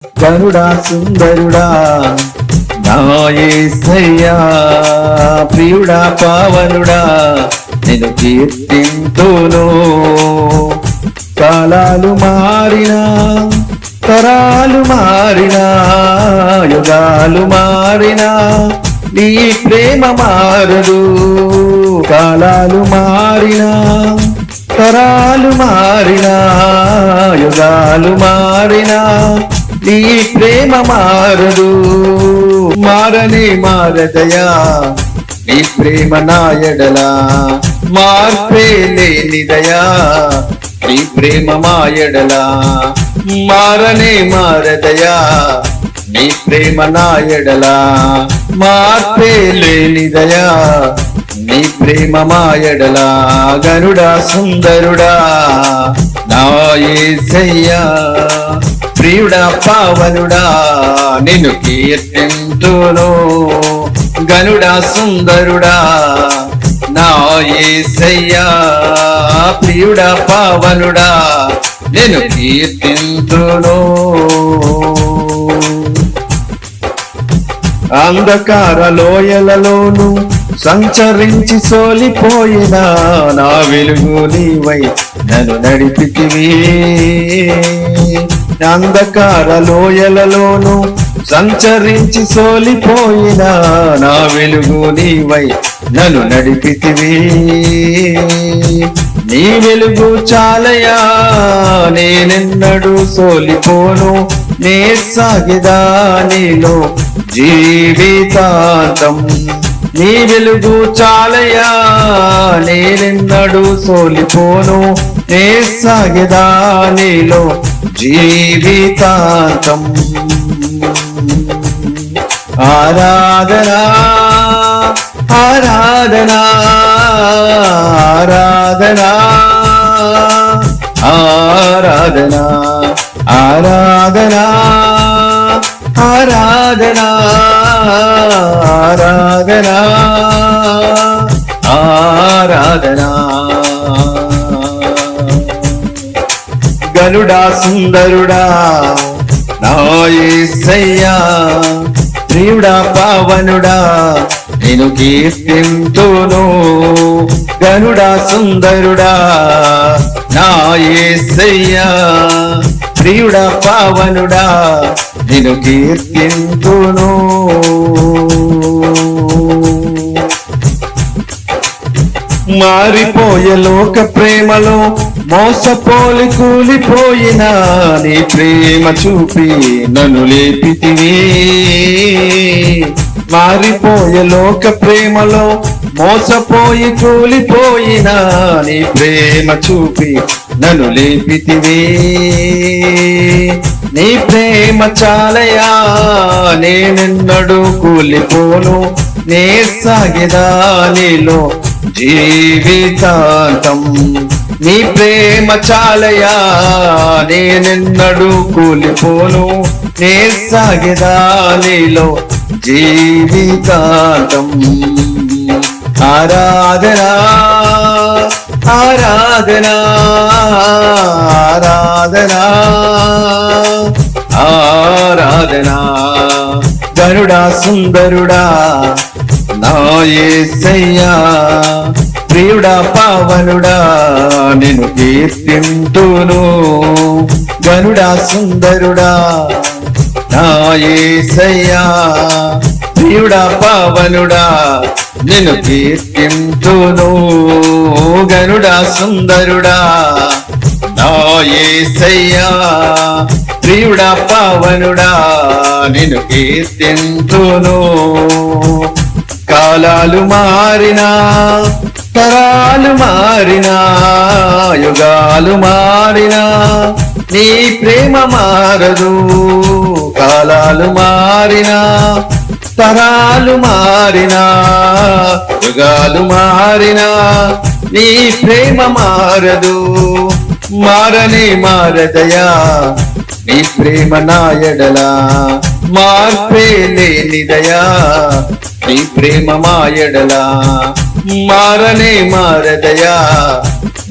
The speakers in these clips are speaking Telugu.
గరుడా సుందరుడా నా యేసయ్యా, ప్రియుడా పావనుడా నేను కీర్తింతును. కాలాలు మారినా, తరాలు మారినా, యుగాలు మారినా నీ ప్రేమ మారదు. కాలాలు మారినా, తరాలు మారినా, యుగాలు మారినా నీ ప్రేమ మారదు. మారనే మారదయా నీ ప్రేమ నా ఎడల, మార్పే లేనిదయా నీ ప్రేమ మా ఎడల. మారనే మారదయా నీ ప్రేమ నా ఎడల, మార్పే లేనిదయా నీ ప్రేమ మా ఎడల. గరుడా సుందరుడా నా యేసయ్యా, ప్రియుడా పావనుడా నిన్ను కీర్తింతును. గనుడా సుందరుడా నా యేసయ్యా, ప్రియుడా పావనుడా నిన్ను కీర్తింతును. అంధకార లోయలలోను సంచరించి సోలిపోయిన నా వెలుగు నీవై నన్ను నడిపితివి. అంధకార లోయలలోను సంచరించి సోలిపోయిన నా వెలుగు నీవై నన్ను నడిపితివి. నీ వెలుగు చాలయా నేనెన్నడూ సోలిపోను. నే సాగిదా నీలో జీవితాంతం. నీ వెలుగు చాలయా నేనెన్నడూ సోలిపోను. నే సాగిదా నీలో జీవితాంతం. ఆరాధనా ఆరాధనా ఆరాధనా ఆరాధనా ఆరాధనా ఆరాధనా ఆరాధనా ఆరాధనా. గరుడా సుందరుడా నా యేసయ్యా, ప్రియుడా పావనుడా నేను కీర్తింతును. గరుడా సుందరుడా నా యేసయ్యా, ప్రియుడా పావనుడా నేను కీర్తింతును. మారిపోయే లోక ప్రేమలో మోసపోలి కూలిపోయిన నీ ప్రేమ చూపి నన్ను లేపితివి. మారిపోయే లోక ప్రేమలో మోసపోయి కూలిపోయిన నీ ప్రేమ చూపి నన్ను లేపితివి. నీ ప్రేమ చాలయా నేనెన్నడూ కూలిపోను. నే సాగిదా నీలో జీవితాంతం. నీ ప్రేమ చాలయా నేనెన్నడూ కూలిపోను. నే సాగిదా నీలో జీవితాంతం. ఆరాధనా ఆరాధనా ఆరాధనా ఆరాధనా. గరుడా సుందరుడా నా యేసయ్యా, ప్రియుడా పావనుడా నిన్ను కీర్తింతును. గరుడా సుందరుడా నా యేసయ్యా, ప్రియుడా పావనుడా నిన్ను కీర్తింతును. గరుడా సుందరుడా నా యేసయ్యా, ప్రియుడా పావనుడా నిన్ను కీర్తింతును. కాలాలు మారినా, తరాలు మారినా, యుగాలు మారినా నీ ప్రేమ మారదు. కాలాలు మారినా, తరాలు మారినా, యుగాలు మారినా నీ ప్రేమ మారదు. మారనే మారదయా నీ ప్రేమ నా ఎడల, మార్పే లేనిదయా నీ ప్రేమ మా ఎడల. మారనే మారదయా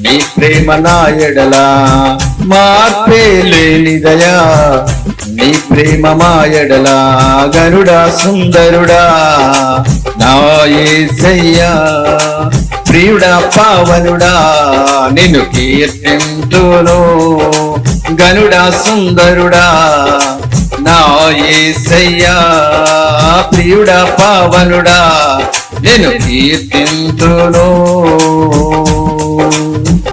నీ ప్రేమ నా ఎడల, మార్పే లేనిదయా నీ ప్రేమ మాయడలా గరుడా సుందరుడా నా యేసయ్యా ప్రియుడా పావనుడా నిన్ను కీర్తింతును గనుడా సుందరుడా నా యేసయ్యా ప్రియుడా పావనుడా నిన్ను కీర్తింతును